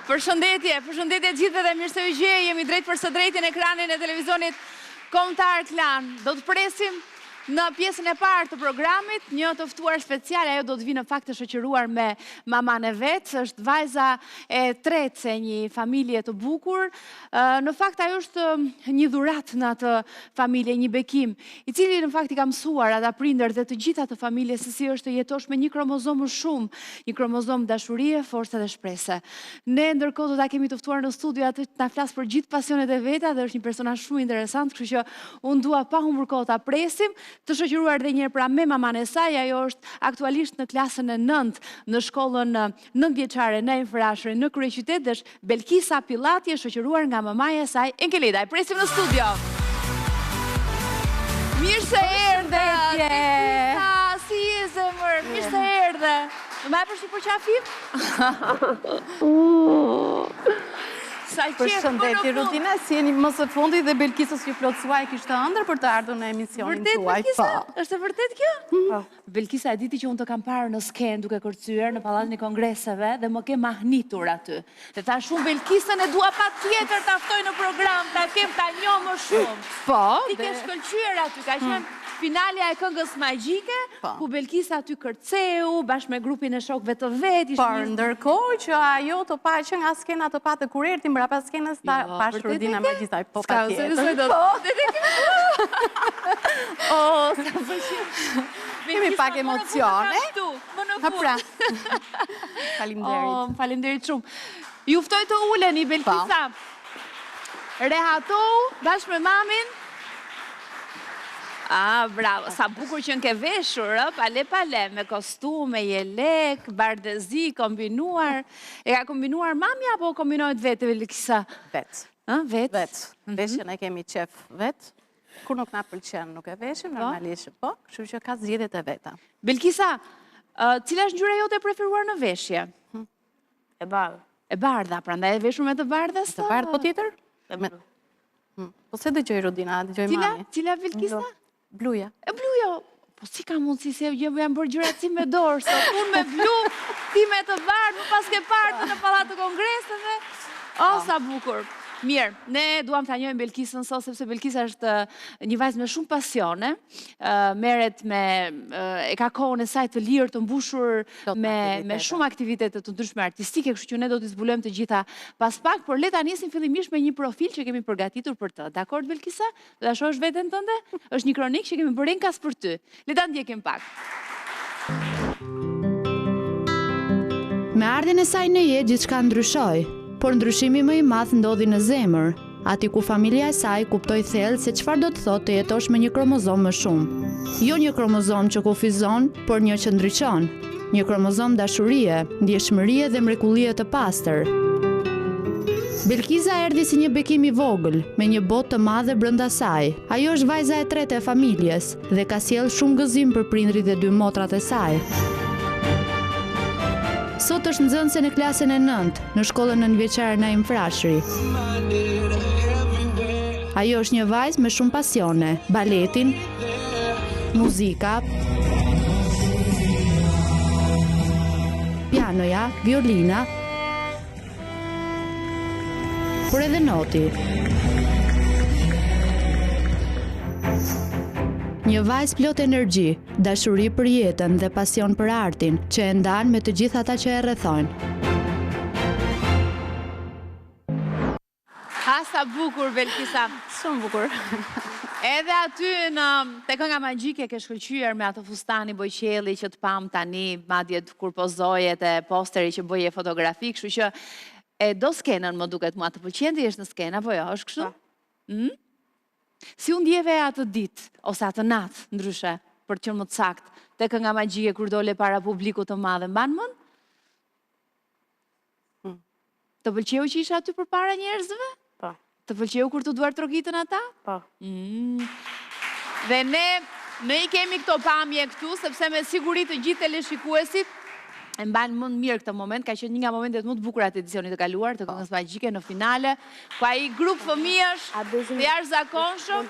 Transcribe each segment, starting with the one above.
Përshëndetje gjithëve dhe mirë se u gjej, jemi drejt për së drejtin e ekranin e televizionit Kombëtar Klan. Do të presim në pjesën e parë të programit, një të ftuar special, ajo do të vinë në fakt të shoqëruar me maman e vetë, është vajza e tretë se një familje të bukur. Në fakt ajo është një dhurat në atë familje, një bekim, i cili në fakt i ka mësuar ata prindër dhe të gjitha të familje se si është të jetosh me një kromozom më shumë, një kromozom dashurie, forca dhe shprese. Ne ndërkohë do ta kemi të ftuar në studio atë të na flas për gjithë pasionet e veta dhe është një personazh shumë interesant, kështu që unë dua pa humbur kohë ta presim, të shoqëruar dhe njëherë pra me maman e saj. Ajo është aktualisht në klasën e 9 në shkollën 9-vjeçare në Infrashëri në kryeqytet dhe është Belkisa Pillati, shoqëruar nga mamaja e saj Enkelida. E presim në studio. Mirë se erdhe. Belkisa, si je zemër? Mirë se erdhe. Më e përshtyp për qafim? Përshëndetje, Rutina, si jeni më së fundi dhe Belkisës ju plotësuaj kishte ëndër për të ardhur në emisionin tuaj. Vërtet, Belkisa? Është e vërtet kjo? Belkisa, e diti që unë të kam parë në skenë duke kërcyer në Pallatin e Kongreseve dhe më ke mahnitur aty. Dhe ta shumë Belkisën e dua patjetër ta ftoj në program, ta kem ta njoh më shumë. Po, ti ke shkëlqyer aty, ka qenë finalja e këngës magjike, ku Belkisa aty kërceu bashkë me grupin e shokëve të vet. Por ndërkohë që ajo të pa që nga skena të patë kur erdhi mbrapa skenës ta pash Rudina me gjithaj, po patjetër. Oh, sa pëlqen. Kemi pak emocione. Ha pra. Faleminderit. Faleminderit shumë. Ju ftoj të uleni, Belkisa. Rehatohu bashkë me mamin. Bravo, sa bukur që në ke veshur, pale, me kostume, jelek, bardezi, kombinuar. E ka kombinuar mami apo kombinojt vetë, Belkisa? Vetë. Vetë? Veshën e kemi qef vetë. Kur nuk na pëlqen nuk e veshëm, normalisht po, kështu që ka zgjedhjet e veta. Belkisa, cila është ngjyra jote e preferuar në veshje? E bardhë. E bardha, prandaj e veshur me të bardhës? Të bardhë po tjetër? Po se dëgjoj Rudina, dëgjoj mami. Cila Belkisa? Bluja. E bluja, po si ka mundësi se jam bërë gjyrat si me dorë, sot unë me blu, ti me të bardhë, më pas ke partë në Pallat të Kongreseve. O, sa bukur. Mirë, ne duam ta njohim Belkisën sot, sepse Belkisa është një vajzë me shumë pasione, merret me, e ka kohën e saj të lirë, të mbushur me shumë aktivitete të ndryshme artistike, kështu që ne do t'i zbulojmë të gjitha pas pak, por le ta nisim fillimisht me një profil që kemi përgatitur për të. Dakord, Belkisa? Do ta shohësh veten tënde? Është një kronik që kemi bërë enkas për ty. Le ta ndjekim pak. Me ardhin e saj në jetë gjithçka ndryshoi. Por ndryshimi më i madh ndodhi në zemër, aty ku familja e saj kuptoi thellë se çfarë do të thotë të jetosh me një kromozom më shumë. Jo një kromozom që kufizon, por një që ndriçon. Një kromozom dashurie, ndjeshmërie dhe mrekullie të pastër. Belkisa erdhi si një bekim i vogël, me një botë të madhe brenda saj. Ajo është vajza e tretë e familjes dhe ka sjellë shumë gëzim për prindrit dhe dy motrat e saj. Sot është nxënëse në klasën e 9, në shkollën 9-vjeçare në Infrashëri. Ajo është një vajzë me shumë pasione, baletin, muzika, pianoja, violina, por edhe noti. Një vajzë plot energji, dashuri për jetën dhe pasion për artin, që e ndan me të gjithë ata që e rrethojnë. Sa bukur, Belkisa. Shumë bukur. Edhe aty te kënga magjike ke shkëlqyer me atë fustani bojqelli që të pam tani, madje kur pozoje te posteri që bëje fotografi, kështu që e do skenën më duket mua, të pëlqen të jesh në skenë apo jo, është kështu? Si u ndjeve atë ditë, ose atë natë, ndryshe, për të qenë më të saktë, te kënga magjike kur dole para publikut të madhe, mban mend? Të pëlqeu që isha aty përpara njerëzve? Po. Të pëlqeu kur të duar trokitën ata? Po. Dhe ne i kemi këto pamje këtu, sepse me siguri të gjithë teleshikuesit e mban më mirë këtë moment, ka qenë një nga momentet më të bukura të edicionit të kaluar, të Këngës Magjike në finale, ku ai grup fëmijësh të jashtëzakonshëm,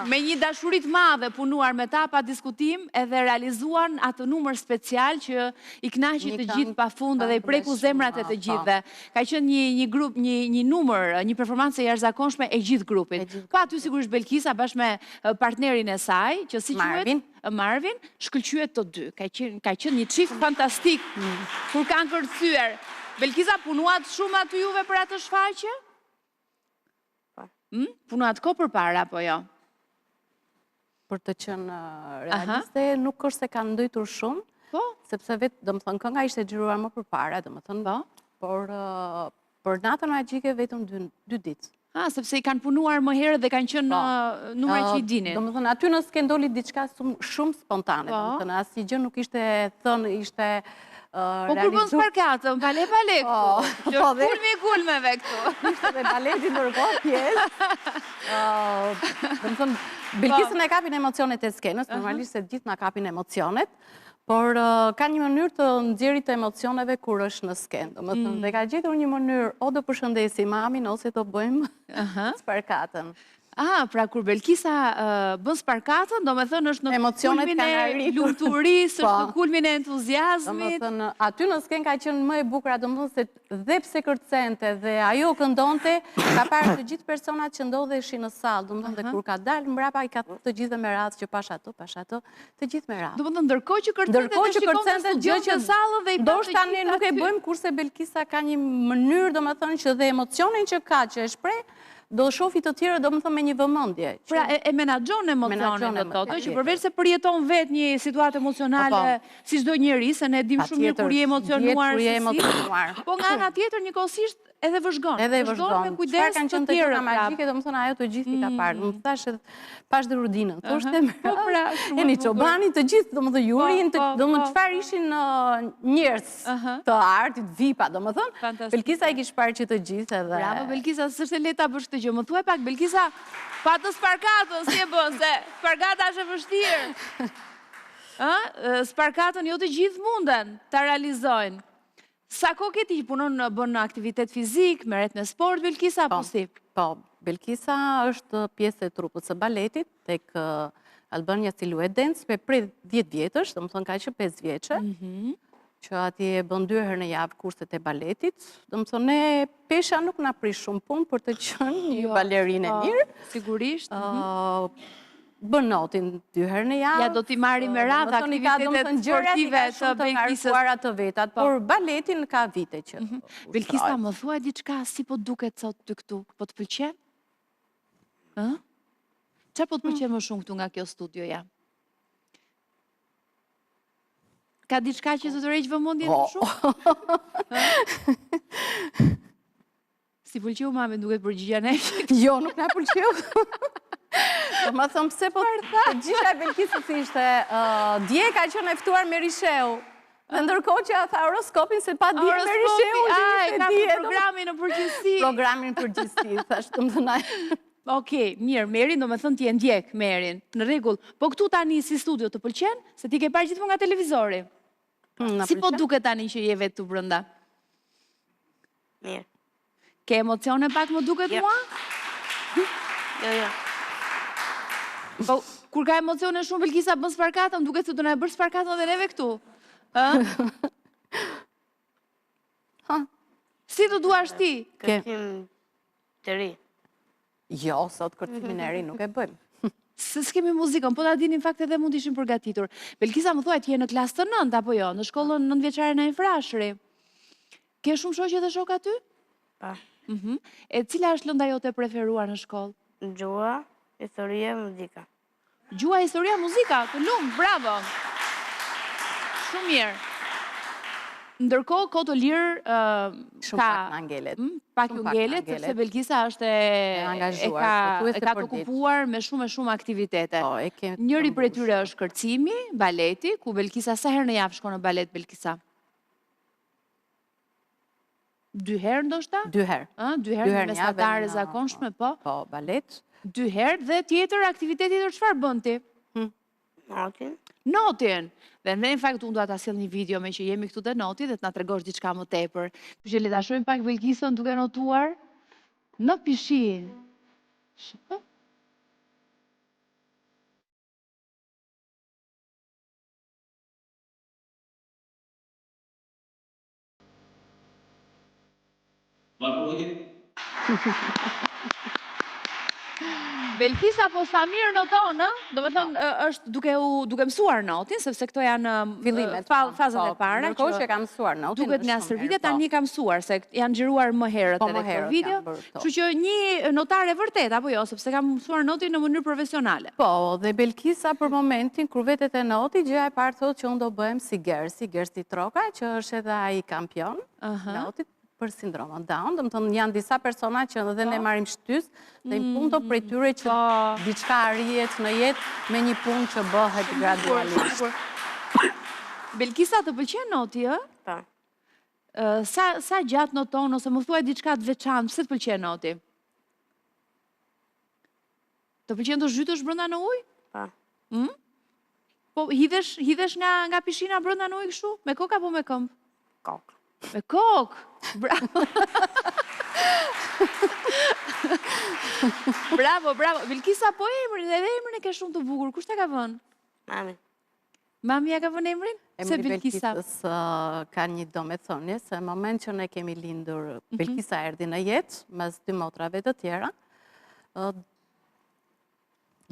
me një dashuri të madhe punuar me ta pa diskutim, edhe realizuan atë numër special që i kënaqi të gjithë pafund dhe i preku zemrat e të gjithëve. Ka qenë një grup, një numër, një performancë e jashtëzakonshme e gjithë grupit. Pa aty sigurisht Belkisa bashkë me partnerin e saj, që si quhet Marvin, shkëlqyet të dy. Ka qenë një çift fantastik kur kanë kërcyer. Belkisa, punuat shumë aty juve për atë shfaqje? Punuat ko për para, po jo? Për të qenë realiste, nuk është se kanë ndojtur shumë, sepse vetë, do më thënë, kënga ishte xhiruar më për para, do më thënë, por për natën magjike vetëm 2 ditë. Sepse i kanë punuar më herë dhe kanë qenë numre që i dinin. Do më thënë, aty nësë ke ndoli diçka shumë spontane, do më thënë, asë gjë nuk ishte thënë, ishte po kur bën sparkatën, pale, që është kulmeve këtu. Ishte dhe baleti ndërkohë pjesë. Do më thënë, Belkisën e kapin emocionet e skenës, normalisht se gjithë nga kapin emocionet, por ka një mënyrë të nxjerrit të emocioneve kur është në skenë. Do më thënë, dhe ka gjetur një mënyrë, o do përshëndesi mamin, ose do bëjmë sparkatën. Pra kur Belkisa bën sparkatën, do me thënë është në kulmin e lumturisë, është në kulmin e entuziazmit. Do me thënë, aty në skenë ka qenë më e bukura, do me thënë se dhe pse kërcente dhe ajo këndonte, ka parë të gjithë personat që ndodheshin në sallë, do me thënë dhe kur ka dalë mbrapa i ka të gjithë me radhë që pash ato, të gjithë me radhë. Do me thënë, ndërkohë që kërcente gjë që sallën dhe i do shta ne nuk e bëjmë kurse Belkisa ka një mënyrë, do me thënë që dhe emocionin që ka që e shprej, do shofi të tjere, do më thëmë me një vëmendje. Pra, e menagjon emocionin do të thotë, që përveç se përjeton vetë një situatë emocionale si çdo njeri, se ne dim shumë mirë kur je emocionuar, po nga ana tjetër njëkohësisht edhe vëzhgon. Edhe vëzhgon. Me kujdes të tjerë. Magjike, do më thënë ajo të gjithë i ka parë. Më thashë pash dhe rudinën. Thoshte e një qobani të gjithë, do më thë jurin, do më qëfar ishin njerës të artit, vipa, do më thënë. Belkisa i kish parë që të gjithë edhe... Bravo, Belkisa, s'është e leta për shtë gjë. Më thuaj pak, Belkisa, pa të sparkatën, si e bën, se sparkata është e vështirë. Sparkatën jo të gjithë munden të realizojnë. Sa ko këti që punon bën aktivitet fizik, meret me sport, Belkisa, apo si? Po, Belkisa është pjesë e trupët së baletit, tek Albania Silhouette Dance, për 10 vjetësh, do më thonë ka që 5 vjeqe, që ati e bën 2 herë në javë kurset e baletit. Do më thonë, ne pesha nuk nga prish shumë punë për të qënë një balerinë e mirë. Sigurisht. Bën notin 2 herë në javë. Ja, do t'i marri me radhë aktivitetet sportive të Belkisës. Të vetat, por baletin ka vite që Belkisa, më thuaj diçka, si po duket sot të këtu? Po të pëlqen? Qa po të pëlqen më shumë këtu nga kjo studioja? Ka diçka që të reqë vëmendjen më shumë? Si pëlqeu mami duket përgjigja ne? Jo, nuk na pëlqeu. Do më thëmë pse po të gjitha Belkisës ishte dje ka qenë eftuar me Risheu. Dhe ndërkohë që a tha horoskopin se pa dje me Risheu që ishte dje. Programin në përgjithësi. Programin në përgjithësi, thashtë të më thënaj. Okej, mirë, Merin, do me thënë ti e ndjek, Merin, në rregull. Po këtu tani si studio të pëlqen, se ti ke parë gjithmonë nga televizori. Si po duket tani që je vetë të brënda? Mirë. Ke emocione pak më duket mua? Jo. Po, kur ka emocione shumë, Belkisa bën sparkatën, duket se do na e bërë sparkatën dhe neve këtu. Si të duash ti? Kërcim të ri. Jo, sot kërcimin e ri nuk e bëjmë. Se s'kemi muzikën, po ta dini në fakt edhe mund t'ishim përgatitur. Belkisa, më thuaj, ti je në klasë të 9, apo jo? Në shkollën 9 vjeçare në Infrashëri. Ke shumë shoqe dhe shok aty? Pa. E cila është lënda jote e preferuar në shkollë? Gjua, historia, muzika. Gjua, historia, muzika, të lumë, bravo. Shumë mirë. Ndërkohë, kohë të lirë shumë pak në angelet. Pak ju ngelet, sepse Belkisa është e ka të okupuar me shumë aktivitete. Njëri për e tyre është kërcimi, baleti, ku Belkisa sa herë në javë shko në balet, Belkisa? 2 herë ndoshta? 2 herë. 2 herë në mesatare zakonshme, po? Po, balet. 2 herë dhe tjetër, aktiviteti tjetër çfarë bën ti? Notin. Notin. Dhe në fakt unë do ta sjell një video me që jemi këtu te Noti dhe të na tregosh diçka më tepër. Kështu që le ta shohim pak Belkisën duke notuar në pishinë. Belkisa po sa mirë noton, ë? Do të thonë është duke mësuar notin, sepse këto janë Fillimet, fazat e para. Ndërkohë që kam mësuar notin. Duket nga stërvitja tani ka mësuar se janë xhiruar më herët edhe këto video. Kështu që një notare vërtet apo jo, sepse ka mësuar notin në mënyrë profesionale. Po, dhe Belkisa për momentin kur vetet e noti, gjëja e parë thotë që unë do bëhem si Gersi Troka, që është edhe ai kampion notit për sindromën Down. Do të thonë janë disa persona që edhe ne marrim shtys dhe në punto prej tyre që diçka arrihet në jetë me një punë që bëhet gradualisht. Belkisa, të pëlqen noti, ë? Po. Sa gjatë noton ose më thuaj diçka të veçantë, pse të pëlqen noti? Të pëlqen të zhytesh brenda në ujë? Po. Po hidhesh nga pishina brenda në ujë kështu? Me kokë apo me këmbë? Kokë. Me kokë! Bravo! Bravo, bravo! Belkisa, po emrin, edhe emrin e ke shumë të bukur. Kush ta ka vënë? Mami. Mami ja ka vënë emrin? Se Emri Belkisa. Belkisës ka një domethënie, se në moment që ne kemi lindur, Belkisa erdhi në jetë, mes dy motrave të tjera,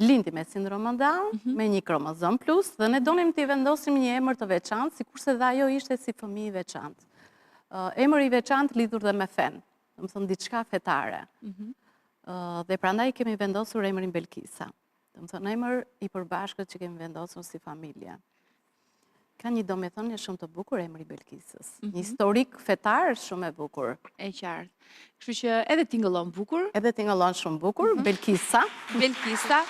lindi me sindromën Down, me një kromozom plus, dhe ne donim t'i vendosim një emër të veçantë, sikurse dhe ajo ishte si fëmijë i veçantë. Emër i veçantë lidhur dhe me fen, do të thonë diçka fetare. Dhe prandaj kemi vendosur emrin Belkisa. Do të thonë emër i përbashkët që kemi vendosur si familje. Ka një domethënie shumë të bukur emri Belkisës. Një historik fetar shumë e bukur. E qartë. Kështu që edhe tingëllon bukur. Edhe tingëllon shumë bukur, Belkisa. Belkisa.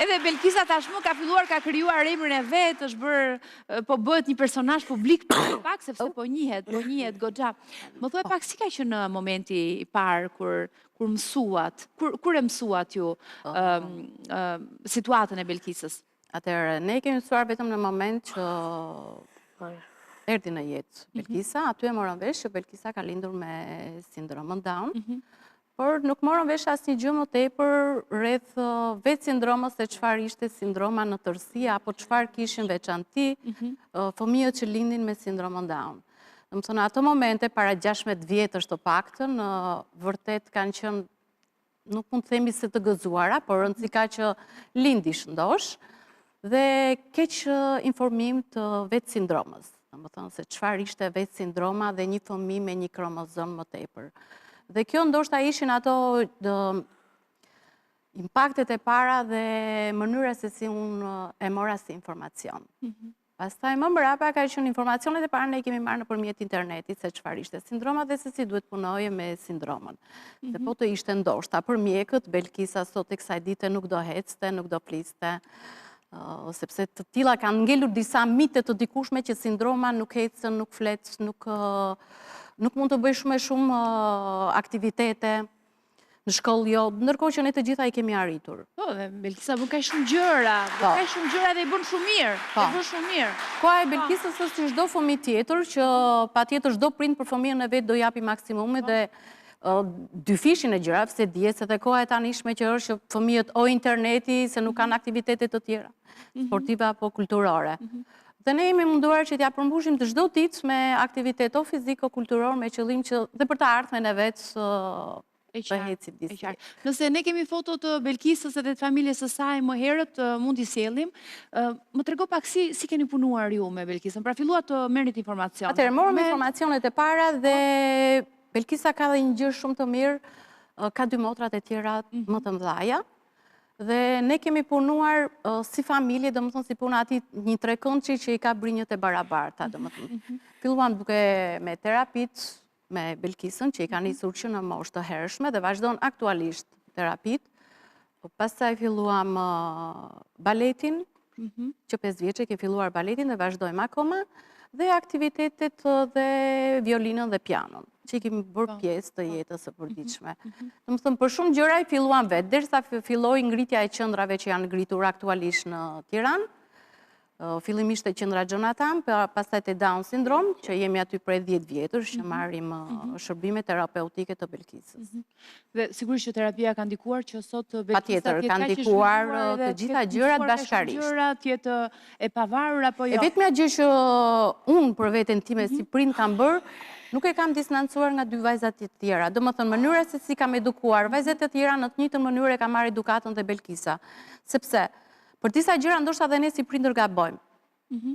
Edhe Belkisa tashmë ka filluar, ka krijuar emrin e vet, është bërë, po bëhet një personazh publik pak, sepse po njihet goxha. Më thuaj pak si ka qenë në momenti i parë kur mësuat, kur e mësuat ju situatën e Belkisës? Atëherë, ne kemi mësuar vetëm në moment që erdhi në jetë Belkisa, aty e morën vesh që Belkisa ka lindur me sindromën Down, por nuk morën vesh asnjë gjë më tepër rreth vetë sindromës se çfarë ishte sindroma në tërësi apo çfarë kishin veçanti fëmijët që lindin me sindromën Down. Do të thonë ato momente para 16 vjetësh të paktën, vërtet kanë qenë, nuk mund të themi se të gëzuara, por rëndësi ka që lindish ndosh dhe keq informim të vetë sindromës. Do të thonë se çfarë ishte vetë sindroma dhe një fëmijë me një kromozom më tepër. Dhe kjo ndoshta ishin ato impaktet e para dhe mënyra se si unë e mora si informacion. Pastaj më mbrapa ka qenë informacionet e para ne kemi marrë nëpërmjet internetit se çfarë ishte sindroma dhe se si duhet punoje me sindromën. Se po të ishte ndoshta për mjekët, Belkisa sot e kësaj dite nuk do hecte, nuk do fliste, sepse të tilla kanë ngelur disa mite të dikushme që sindroma nuk hecën, nuk flet, nuk mund të bëj shumë aktivitete. Në shkollë jo, ndërkohë që ne të gjitha i kemi arritur. Po, dhe Belkisa bën kaq shumë gjëra, dhe i bën shumë mirë. I bën shumë mirë. Koha e Belkisës është si çdo fëmijë tjetër që patjetër çdo prind për fëmijën e vet do japi maksimumin dhe dyfishin e gjërave, se dihet se edhe koha e tanishme që është që fëmijët o interneti se nuk kanë aktivitete të tjera, sportive apo kulturore. Dhe ne jemi munduar që t'ja përmbushim të çdo ditë me aktivitet o fizik o kulturor me qëllim që dhe për të ardhmen e vet të hecim disi. Nëse ne kemi foto të Belkisës edhe të familjes së saj më herët, mund t'i sjellim. Më trego pak si keni punuar ju me Belkisën, pra filluat të merrit informacion. Atëherë morëm informacionet e para dhe Belkisa ka dhe një gjë shumë të mirë, ka dy motrat e tjera më të mëdhaja. Dhe ne kemi punuar si familje, do më thonë si puna ati një trekëndçi që i ka brinjët e barabarta, do më thonë. Filluam duke me terapit, me Belkisën, që i ka nisur që në moshë të hershme dhe vazhdon aktualisht terapit. Pastaj filluam baletin, që 5 vjeçë ke filluar baletin dhe vazhdojmë akoma, dhe aktivitetet dhe violinën dhe pianon, që i kemi bërë pjesë të jetës së përditshme. Do të thënë, për shumë gjëra i filluan vetë, derisa filloi ngritja e qendrave që janë ngritur aktualisht në Tiranë. Fillimisht e qendra Jonathan, pastaj te Down syndrom, që jemi aty prej 10 vjetësh që marrim shërbime terapeutike të Belkisës. Dhe sigurisht që terapia ka ndikuar që sot Belkisa Patjetër, ka ndikuar të gjitha gjërat bashkarisht. Gjërat jetë e pavarur apo jo? E vetmja gjë që unë për veten time si prind kam bërë, nuk e kam distancuar nga dy vajzat e tjera. Domethënë, mënyra se si kam edukuar vajzat e tjera në të njëjtën mënyrë e kam marrë edukatën te Belkisa. Sepse për disa gjëra ndoshta edhe ne si prindër gabojmë.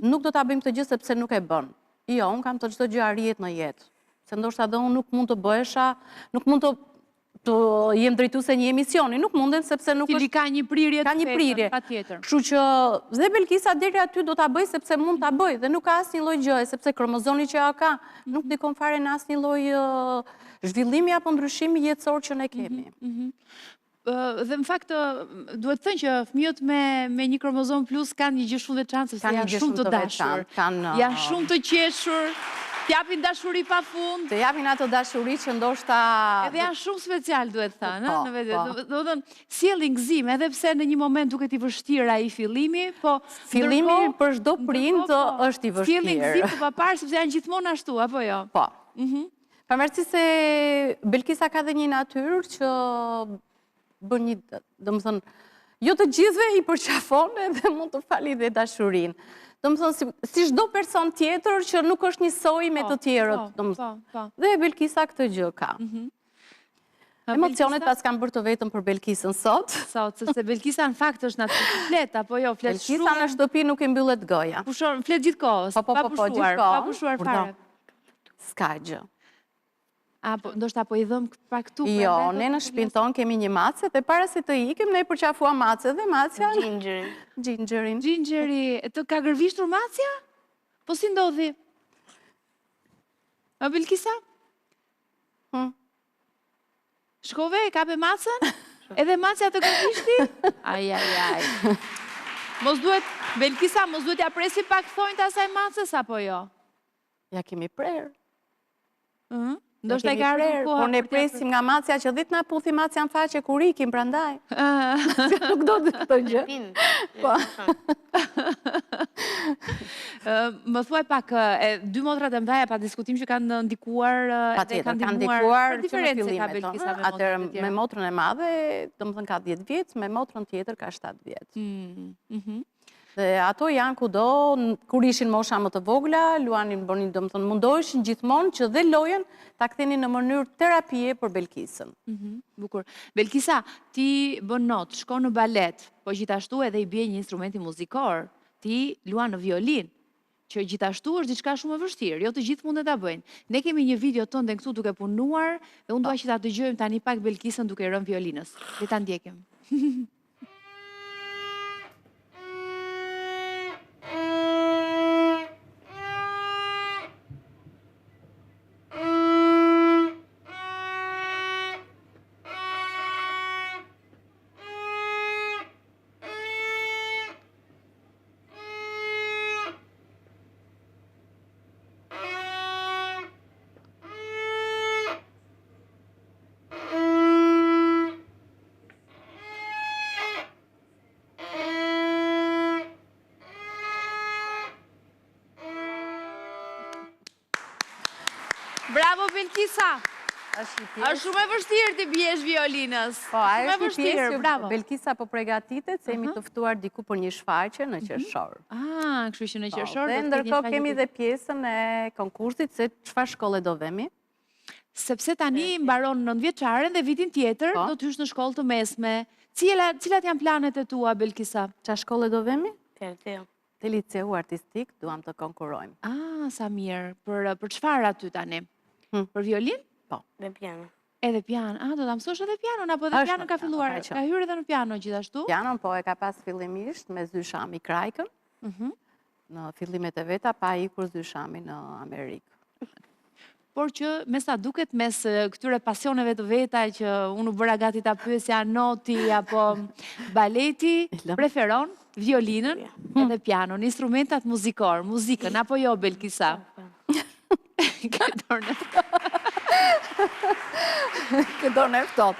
Nuk do ta bëjmë këtë gjë sepse nuk e bën. Jo, unë kam të çdo gjë arrihet në jetë. Se ndoshta edhe unë nuk mund të bëhesha, nuk mund të jem drejtuese një emisioni, nuk munden sepse nuk është ka një prirje, patjetër. Kështu që dhe Belkisa deri aty do ta bëj sepse mund ta bëj dhe nuk ka asnjë lloj gjëje sepse kromozoni që ajo ka nuk ndikon fare në asnjë lloj zhvillimi apo ndryshimi jetësor që ne kemi. Dhe në fakt, duhet thënë që fëmijët me një kromozom plus kanë një gjë shumë veçantë, sepse janë shumë të dashur, janë shumë të qeshur, t'japin dashuri pa fund. Të japin ato dashuri që ndoshta... Edhe janë shumë special, duhet thënë. Do të thënë, sjellin gëzim, edhe pse në një moment duket i vështirë ai fillimi, po... Fillimi për çdo prind është i vështirë. Sjellin gëzim të paparë, sepse janë gjithmonë ashtu, apo jo? Po. Pavarësisht se Belkisa ka dhe një natyrë që bën një, domethënë, jo të gjithëve i përqafon dhe mund të fali dhe dashurinë. Domethënë, si çdo person tjetër që nuk është njësoj me të tjerët, domethënë. Dhe Belkisa këtë gjë ka. Emocionet pas kam bërë të vetëm për Belkisën sot. Sepse Belkisa në fakt është natyrë flet, apo jo, flet shumë. Belkisa në shtëpi nuk i mbyllet goja. Pushon, flet gjithkohës, pa pushuar fare. S'ka gjë. Ndoshta po i dhëm pak këtu. Jo, ne në shtëpinë tonë kemi një mace dhe para se të ikim ne përqafua mace dhe macja Gingerin. Gingeri, të ka gërvishtur macja? Po si ndodhi? A Belkisa? Shkove, e kape macën? Edhe macja të gërvishti? Ajajaj. Mos duhet, Belkisa, mos duhet ja presi pak thonjtë asaj macës, apo jo? Ja kemi prerë. Ndoshta i ka ardhur koha. Po ne presim nga macja që dit na puthi macja në faqe kur ikim prandaj. Nuk do të këtë gjë. Po. Më thuaj pak, dy motrat e mdhaja pa diskutim që kanë ndikuar Patjetër, kanë ndikuar diferencë ka Belkisa me atëherë me motrën e madhe, domethënë ka 10 vjet, me motrën tjetër ka 7 vjet. Dhe ato janë kudo, kur ishin mosha më të vogla, luanin, bënin, domethënë mundoheshin gjithmonë që dhe lojën ta kthenin në mënyrë terapie për Belkisën. Bukur. Belkisa, ti bën not, shkon në balet, po gjithashtu edhe i bie një instrumenti muzikor. Ti luan në violin, që gjithashtu është diçka shumë e vështirë, jo të gjithë mund të ta bëjnë. Ne kemi një video tënde këtu duke punuar, dhe unë dua që ta dëgjojmë tani pak Belkisën duke rënë violinës. Le ta ndjekim. Bravo, Belkisa! Është shumë e vështirë të bjesh violinës. Po, a është një pjesë që Belkisa po përgatitet, se jemi të ftuar diku për një shfaqje në qershor. Kështu që në qershor. Dhe ndërkohë kemi dhe pjesën e konkursit se çfarë shkolle do vemi. Sepse tani mbaron 9 vjeçaren dhe vitin tjetër do të hysh në shkollë të mesme. Cilat janë planet e tua, Belkisa? Çfarë shkolle do vemi? Te liceu artistik duam të konkurrojmë. Sa mirë. Për çfarë aty tani? Për violin? Po. Dhe piano. Edhe piano. Do ta mësosh edhe pianon, apo edhe piano ka filluar? Ka hyrë edhe në piano gjithashtu? Pianon, po, e ka pas fillimisht me Zyshami Krajkën. Në fillimet e veta, pa ikur Zyshami në Amerikë. Por që me sa duket mes këtyre pasioneve të veta që unë bëra gati ta pyesja noti apo baleti, preferon violinën edhe pianon, instrumentat muzikor, muzikën, apo jo, Belkisa? Këto në eftot.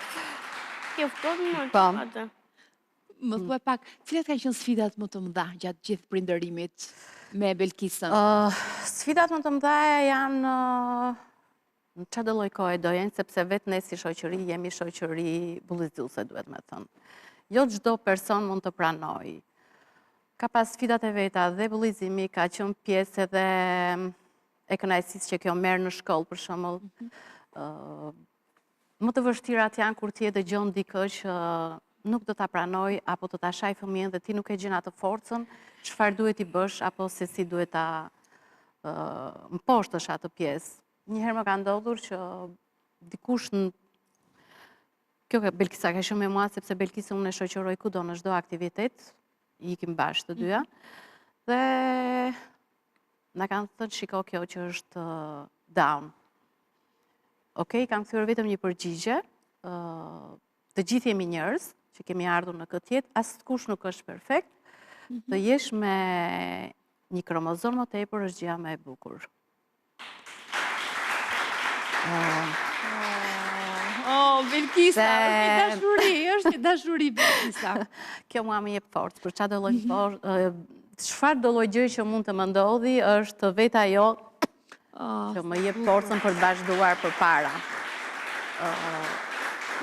Kjo ftot më Po. atë. Më thuaj pak, cilat kanë qenë sfidat më të mëdha gjatë gjithë prindërimit me Belkisën? Sfidat më të mëdha janë në çdo lloj kohe do jenë, sepse vetë ne si shoqëri jemi shoqëri bullizuse, duhet me thënë. Jo çdo person mund të pranojë. Ka pas sfidat e veta dhe bullizimi ka qenë pjesë edhe e kënaqësisë që kjo merr në shkollë për shembull. Më të vështirat janë kur ti e dëgjon dikë që nuk do ta pranoj apo do ta shaj fëmijën dhe ti nuk e gjen atë forcën, çfarë duhet i bësh apo se si duhet ta mposhtësh atë pjesë. Një herë më ka ndodhur që dikush kjo Belkisa ka shumë me mua sepse Belkisa unë e shoqëroj kudo në çdo aktivitet, i ikim bashkë të dyja. Dhe na kanë thënë shiko kjo që është down. Okej, kam kthyer vetëm një përgjigje. Të gjithë jemi njerëz që kemi ardhur në këtë jetë, askush nuk është perfekt. Të jesh me një kromozom më tepër është gjëja më e bukur. Belkisa, është një dashuri Belkisa. Kjo mua më jep forcë, për çfarë do lloj çfarë do lloj gjë që mund të më ndodhi është vetë ajo që më jep forcën për të vazhduar përpara.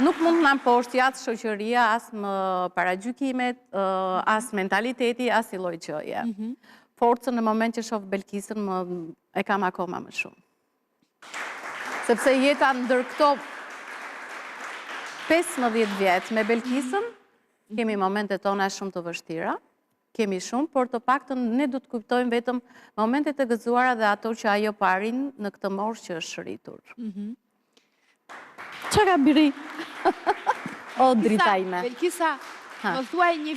Nuk mund të na mposhtë as shoqëria, as më paragjykimet, as mentaliteti, as i lloj gjëje. Forcën në moment që shoh Belkisën e kam akoma më shumë. Sepse jeta ndër këto 15 vjetë me Belkisën, kemi momentet tona shumë të vështira, kemi shumë, por të paktën ne du të kujtojmë vetëm momentet e gëzuara dhe ato që ajo parin në këtë moshë që është shëritur. Që ka biri? O, drita ime. Belkisa, më thuaj një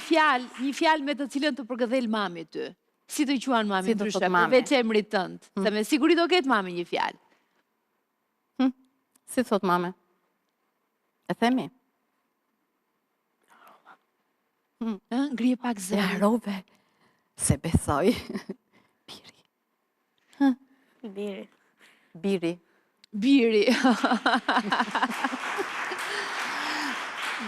fjalë me të cilën të përgëdhel mami ty. Si të quan mami ndryshe, përveç emrit tënd, se me siguri do ketë mami një fjalë. Si thot mame? E themi? Ngrije pak zërin. Ja, rove, se besoj. Biri. Biri. Biri. Biri.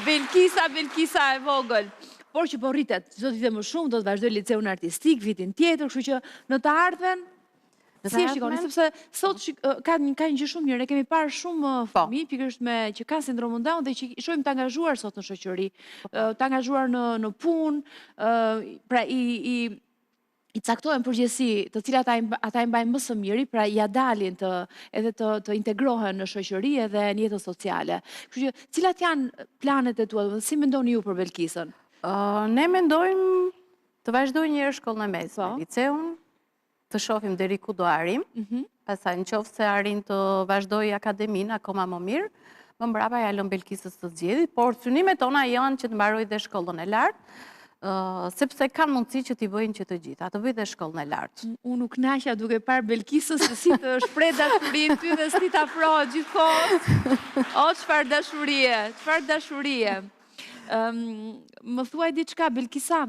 Belkisa e vogël. Por që po rritet, çdo ditë më shumë, do të vazhdoj liceun artistik, vitin tjetër, kështu që në të ardhmen, si e shikoni, sepse sot ka një gjë shumë mirë, ne kemi parë shumë fëmijë pikërisht me që kanë sindromun Down dhe që i shohim të angazhuar sot në shoqëri, të angazhuar në punë, pra i caktojnë përgjithësi të cilat ata i mbajnë më së miri, pra ja dalin edhe të integrohen në shoqëri edhe në jetën sociale. Kështu që cilat janë planet e tua, si mendoni ju për Belkisën? Ne mendojmë të vazhdojmë një herë shkollën e mesme, liceun, të shohim deri ku do arrim, pastaj nëse se arrin të vazhdoj akademin akoma më mirë, më mbrapa ja lëm Belkisës të zgjedhë, por synimet tona janë që të mbaroj dhe shkollën e lartë, sepse kanë mundësi që t'i bëjnë që të gjitha, të bëj dhe shkollën e lartë. Unë u kënaqja duke parë Belkisës se si të shpreh dashurinë ty dhe si të afrohet gjithkohë. O, çfarë dashurie. Më thuaj diçka, Belkisa.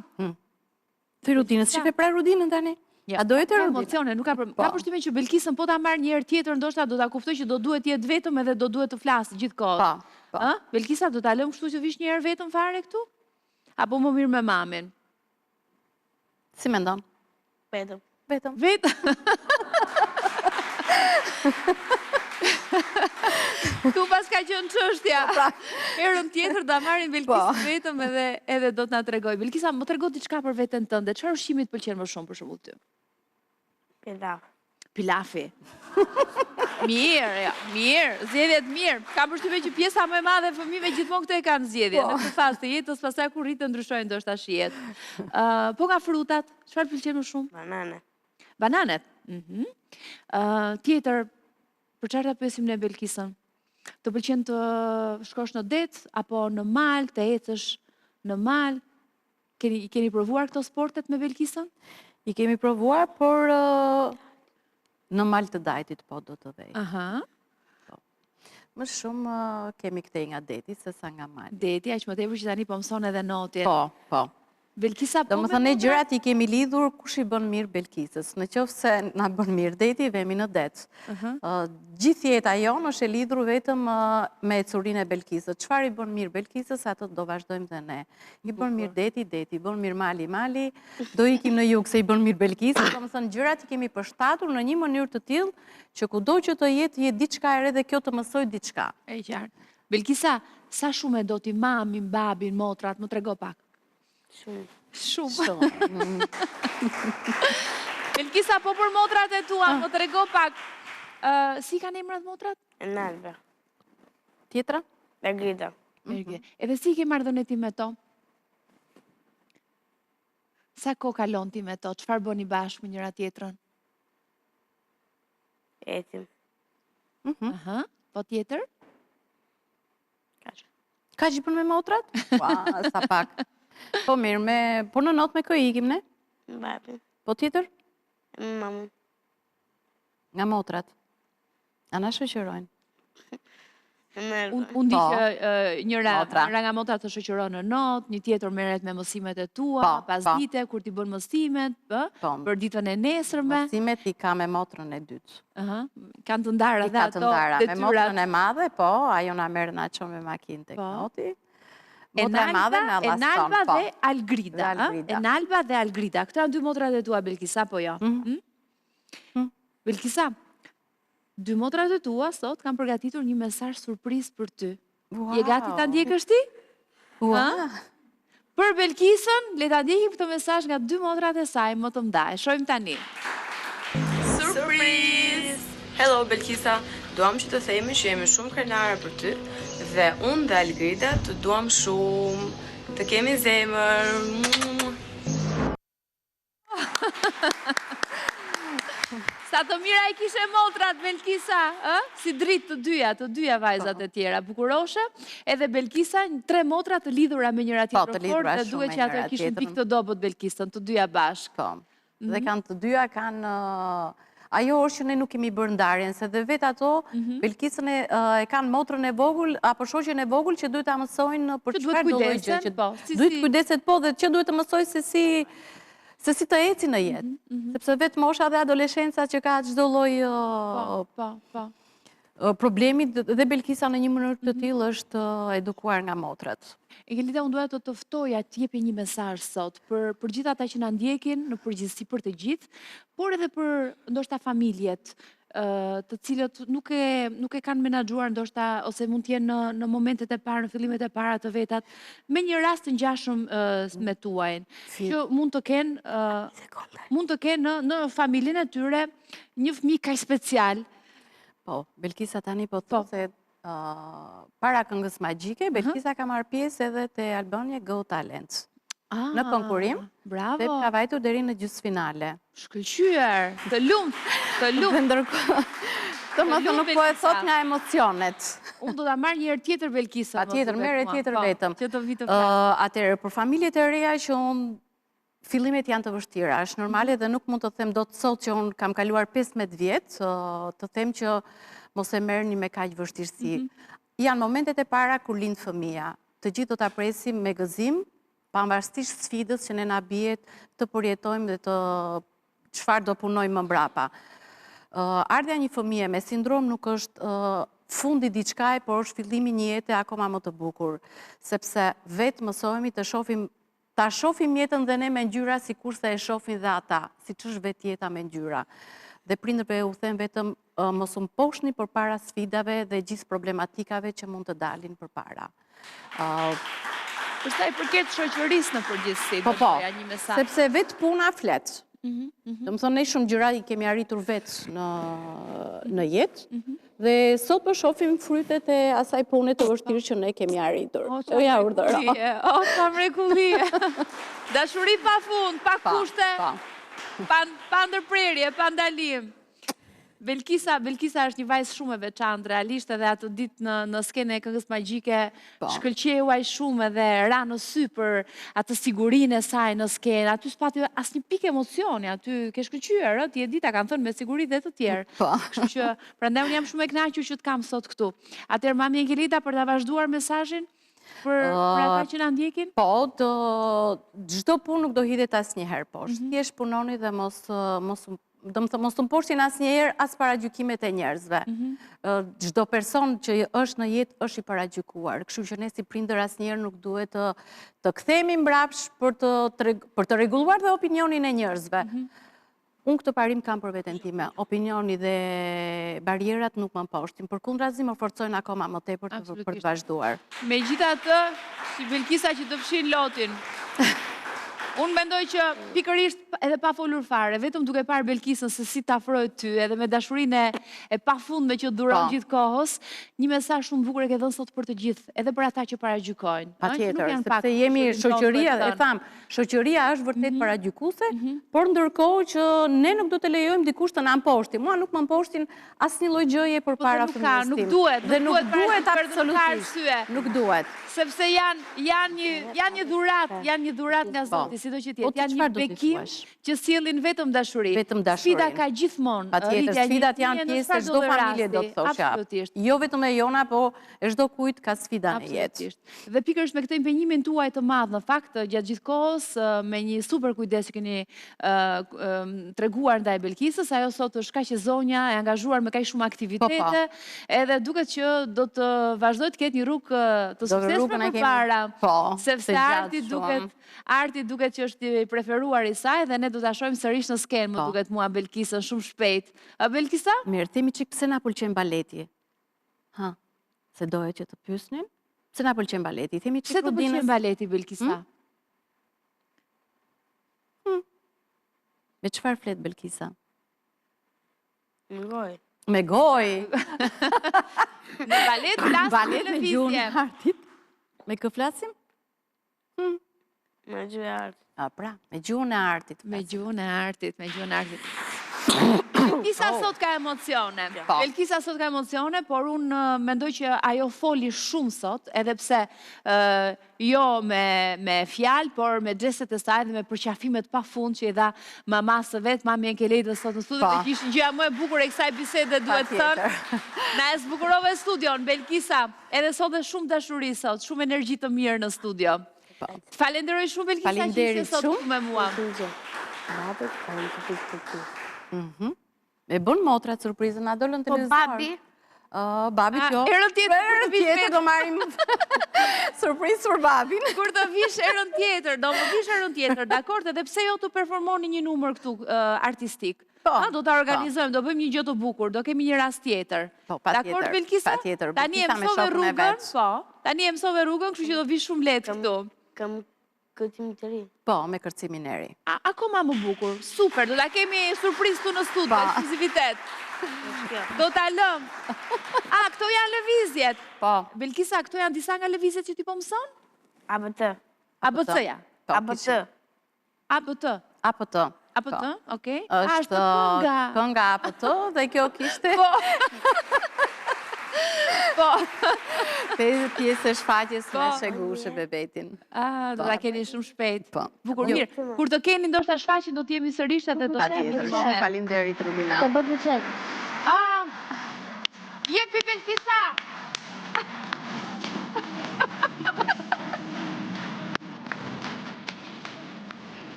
Të rudinës, shife pra rudinën tani? A do jetë rudinën? Emocione, nuk ka përshtypjen që Belkisën po ta marr një herë tjetër, ndoshta do ta kuptoj që do duhet jetë vetëm edhe do duhet të flasë gjithkohë. Po. Belkisa, do ta lëm kështu që vish një herë vetëm fare këtu? Apo më mirë me mamin? Si mendon? Vetëm. Vetëm? Tu pas ka qenë çështja. Herën tjetër da marrin Belkisën vetëm edhe do të na tregoj. Belkisa, më trego diçka për veten tënde. Çfarë ushqimi të pëlqen më shumë për shembull ty? Pilafi. Mirë, zgjedhjet mirë. Kam përshtypjen që pjesa më e madhe e fëmijëve gjithmonë këtë e kanë zgjedhje. Në këtë fazë të jetës, pastaj kur rritën ndryshojnë ndoshta shihet. Po nga frutat, çfarë pëlqen më shumë? Bananet. Tjetër, për çfarë ta pyesim ne Belkisën? Të pëlqen të shkosh në det apo në mal, të ecësh në mal? Keni provuar këto sportet me Belkisën? I kemi provuar, por në mal të dajtit po do të vej. Më shumë kemi kthej nga deti se sa nga mal. Deti, aq më tepër që tani po mëson edhe notin. Po. Belkisa po Do më me thënë, ne motrat? gjërat i kemi lidhur kush i bën mirë Belkisës. Në qoftë se na bën mirë deti, vemi në det. Gjithë jeta jonë është e lidhur vetëm me ecurinë e Belkisës. Çfarë i bën mirë Belkisës, atë do vazhdojmë dhe ne. I bën mirë deti, i bën mirë mali, do ikim në jug se i bën mirë Belkisës. Do më thënë, gjërat i kemi përshtatur në një mënyrë të tillë që kudo që të jetë diçka e re dhe kjo të mësoj diçka. E qartë. Belkisa, sa shumë e do ti mamin, babin, motrat, më trego pak. Shumë. Shumë. Belkisa, po për motrat e tua, më trego pak. Si kanë emrat motrat? Enalba. Tjetra? Margrida. Edhe si ke marrëdhënie ti me to? Sa kohë kalon ti me to? Çfarë bëni bashkë me njëra tjetrën? Etim. Aha. Po tjetër? Kaq. Ka që bën me motrat? Ua, sa pak. Po mirë, po në notë me kë ikim ne? Babin. Po tjetër? Mamën. Nga motrat. A na shoqërojnë? Enalba. Unë di që njëra Motra. nga motrat të shoqëron në notë, një tjetër merret me mësimet e tua, Po, pas po. dite, kur ti bën mësimet, Po. për ditën e nesërme. Mësimet i ka me motrën e dytë. Aha. Kanë të ndara I dhe ka ato të ndara. Me detyrat. motrën e madhe, po, ajo na merr na çon me makinë tek Po. noti. Motra e madhe me allaston, Enalba po. dhe Algrida. Dhe Algrida. Enalba dhe Algrida. Këta dy motrat e tua, Belkisa, po jo? Belkisa, dy motrat e tua sot kanë përgatitur një mesazh surprizë për ty. Je gati ta ndjekësh ti? Ua. Për Belkisën, le ta ndjekim këtë mesazh nga dy motrat e saj më të mëdha. E shohim tani. Surprise! Hello Belkisa, duam që të themi që jemi shumë krenare për ty dhe unë dhe Algrida të duam shumë, të kemi zemër. Sa të mira i kishe motrat, Belkisa, si dritë të dyja vajzat e tjera, bukuroshe, edhe Belkisa, 3 motra të lidhura me njëra tjetrën të lidhura fort, dhe shumë duke me që ato njëra kishin tjetrën. pikë të dobët Belkisën, të dyja bashkë. Po. Dhe kanë të dyja kanë ajo është që ne nuk kemi bërë ndarjen, se dhe vetë ato Belkisën e kanë motrën e vogël apo shoqen e vogël që duhet ta mësojnë për Që duhet çfarë do lloj kujdesen, gjë, po, si- duhet kujdeset po dhe që duhet të mësoj se si të eci në jetë. Sepse vetë mosha dhe adoleshenca që ka çdo lloj Po. problemi dhe Belkisa në një mënyrë të tillë është edukuar nga motrat. Engelida, unë duhet të ftoja të jepi një mesazh sot për gjithë ata që na ndjekin, në përgjithësi për të gjithë, por edhe për ndoshta familjet, të cilët nuk e kanë menaxhuar ndoshta ose mund të jenë në momentet e parë, në fillimet e para të vetat, me një rast të ngjashëm me tuajin, që mund të kenë në familjen e tyre një fëmijë kaq special. Po, Belkisa tani po thotë se para këngës magjike, Belkisa ka marrë pjesë edhe te Albania Go Talents. Në konkurim, Bravo. dhe ka vajtur deri në gjysmëfinale. Shkëlqyer, të lumt. Dhe ndërkohë, të më thënë nuk po e thot nga emocionet. Unë do ta marr një herë tjetër Belkisa. Patjetër, merr e tjetër vetëm. Që të vitë fal. Atëherë, për familjet e reja që unë fillimet janë të vështira, është normale dhe nuk mund të them dot sot që unë kam kaluar 15 vjet, të them që mos e merrni me kaq vështirësi. Janë momentet e para kur lind fëmia. Të gjithë do ta presim me gëzim, pavarësisht sfidës që ne na bie të përjetojmë dhe të çfarë do punojmë më mbrapa. Ardha një fëmije me sindrom nuk është fundi diçkaje, por është fillimi një jete akoma më të bukur, sepse vetë mësohemi ta shohim jetën dhe ne me ngjyra sikurse e shohin dhe ata, siç është vetë jeta me ngjyra. Dhe prindërve u them vetëm mos u mposhni përpara sfidave dhe gjithë problematikave që mund të dalin përpara. Për sa i përket shoqërisë në përgjithësi, Po, do thoya një mesazh. sepse vetë puna flet. Do më thonë, ne shumë gjëra i kemi arritur vetë në jetë, dhe sot po shohim frytet e asaj pune të vështirë që ne kemi arritur. Ja urdhër. O, ka mrekullie. Dashuri pa fund, pa kushte, pa ndërprerje, pa ndalim. Belkisa është një vajzë shumë e veçantë, realisht edhe atë ditë në skenën e këngës magjike, shkëlqeuaj shumë edhe ra në sy për atë sigurinë e saj në skenë, aty s'pati asnjë pikë emocioni, aty ke shkëlqyer, ti e di ta kanë thënë me siguri dhe të tjerë. Kështu që prandaj unë jam shumë e kënaqur që të kam sot këtu. Atëherë mami Engelida, për ta vazhduar mesazhin, Për ata që na ndjekin? Po, çdo punë nuk do hidhet asnjëherë poshtë. Thjesht punoni dhe mos të mposhtin asnjëherë as paragjykimet e njerëzve. Çdo person që është në jetë është i paragjykuar. Kështu që ne si prindër asnjëherë nuk duhet të kthehemi mbrapsht për të rregulluar dhe opinionin e njerëzve. Unë këtë parim kam për veten time. Opinioni dhe barierat nuk më mposhtin. Përkundrazi më forcojnë akoma më tepër për të vazhduar. Megjithatë, si Belkisa që të fshin lotin. Unë mendoj që pikërisht edhe pa folur fare, vetëm duke parë Belkisën se si t'afroj ty, edhe me dashurinë e pafundme që duron gjithë kohës, një mesazh shumë bukur e ke dhënë sot për të gjithë, edhe për ata që paragjykojnë. Patjetër, sepse jemi shoqëria, e tham, shoqëria është vërtet paragjykuese, por ndërkohë që ne nuk do të lejojmë dikush të na mposhti. Mua nuk më mposhtin asnjë lloj gjëje përpara fëmijës tim. Nuk duhet, dhe nuk duhet absolutisht. Nuk duhet. Sepse janë një dhurat nga Zoti, sido që tjetë. Janë një bekim që sjellin vetëm dashuri. Sfida ka gjithmonë. Patjetër, sfidat janë pjesë e çdo familje, do të thoshja. Jo vetëm e jona, po e çdo kujt ka sfida në jetë. Dhe pikërisht me këtë impenjimin tuaj të madh, në fakt, gjatë gjithë kohës, me një super kujdes që keni treguar ndaj Belkisës, ajo sot është kaq e zonja, e angazhuar me kaq shumë aktivitete, edhe duket që do të vazhdoj të ketë një rrugë të suksesshme përpara. Sepse arti duket që është i preferuar i saj dhe ne do ta shohim sërish në skenë, më duket mua Belkisën shumë shpejt. A Belkisa? Mirë, themi çik pse na pëlqen baleti. Ha, se doje që të pyesnin? Pse na pëlqen baleti? Themi çik pse të pëlqen baleti Belkisa? Me çfarë flet Belkisa? Me gojë. Me gojë. Në balet flasim me gjuhën e artit. Me kë flasim? Me gjuhën e artit. Pra, me gjuhën e artit. Me gjuhën e artit, me gjuhën e artit. Belkisa sot ka emocione. Belkisa sot ka emocione, por unë mendoj që ajo foli shumë sot, edhe pse jo me fjalë, por me xhestet e saj dhe me përqafimet pafund që i dha mamasë vet, mami Enkelejtë sot në studio, dhe që ishte gjëja më e bukur e kësaj bisede, duhet thënë. Na e zbukurove studion, Belkisa, edhe sot dhe shumë dashuri sot, shumë energji të mirë në studio. Falenderoj shumë Belkisa që ishte sot me mua. E bën motrat surprizën, a dolën televizor. Po babi? Babi kjo. Erën tjetër do marrim surprizë për babin. Kur të vish erën tjetër, do më vish erën tjetër, dakord, edhe pse jo të performoni një numër këtu artistik. Do të organizojmë, do bëjmë një gjë të bukur, do kemi një rast tjetër. Dakord, Belkisa? Tani e mësove rrugën, tani e mësove rrugën, kështu që do vish shumë lehtë këtu. Kam kërcimin të ri. Po, me kërcimin e ri. Akoma më bukur, super, do ta kemi surprizë tu në studio, ekskluzivitet. Do ta lëm. Këto janë lëvizjet. Po. Belkisa, këto janë disa nga lëvizjet që ti po mëson? ABT. ABT-ja. ABT. ABT. APT. APT, okej. Është kënga APT dhe kjo kishte... Po. Pjesë e shfaqjes me shegushe bebetin. Do ta keni shumë shpejt. Po. Bukur, mirë. Kur të keni ndoshta shfaqjen do të jemi sërish edhe do të kemi. Faleminderit Rubina. Të bëj çek. Jepi Belkisa.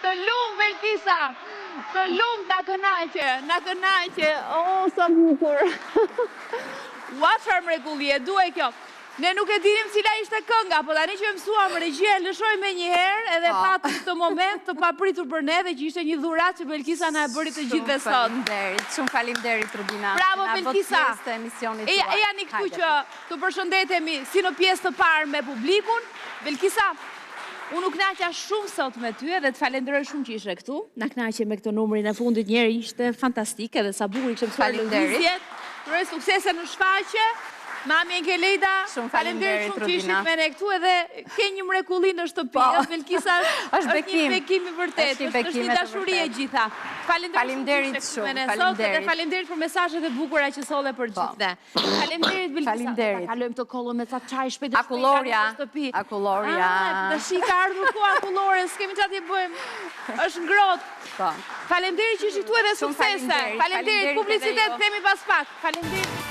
Të lumë, Belkisa! Të lumë, na kënaqe! O, sa bukur! Ua, çfarë mrekullie, duaj kjo! Ne nuk e dinim cila ishte kënga, po tani që mësuam regjia, lëshoj me një herë edhe patëm këtë moment të papritur për ne dhe që ishte një dhuratë që Belkisa na e bëri të gjithëve sot. Shumë faleminderit Rubina. Bravo Belkisa. Eja një këtu që të përshëndetemi si në pjesë të parë me publikun. Belkisa, Unë u knaqja shumë sot me ty edhe të falenderoj shumë që ishe këtu. Na knaqje me këtë numrin e fundit, njeri ishte fantastike dhe sa bukur ishte mësuar lëvizjet. Uroj suksese në shfaqje. Mami Enkelejda, faleminderit shumë që ishit me ne këtu edhe ke një mrekulli në shtëpi. Belkisa është një bekim i vërtet, është një dashuri e gjitha. Faleminderit shumë. Faleminderit për mesazhet e bukura që solle për gjithë. Faleminderit Belkisa. Ta kalojmë të kollën me ca çaj shpejt në shtëpi. Akulloria. Në shik ka ardhur ku akullore, s'kemi çfarë të bëjmë. Është ngrohtë. Faleminderit që ishit këtu edhe suksese. Faleminderit, publicitet themi pas pak. Faleminderit.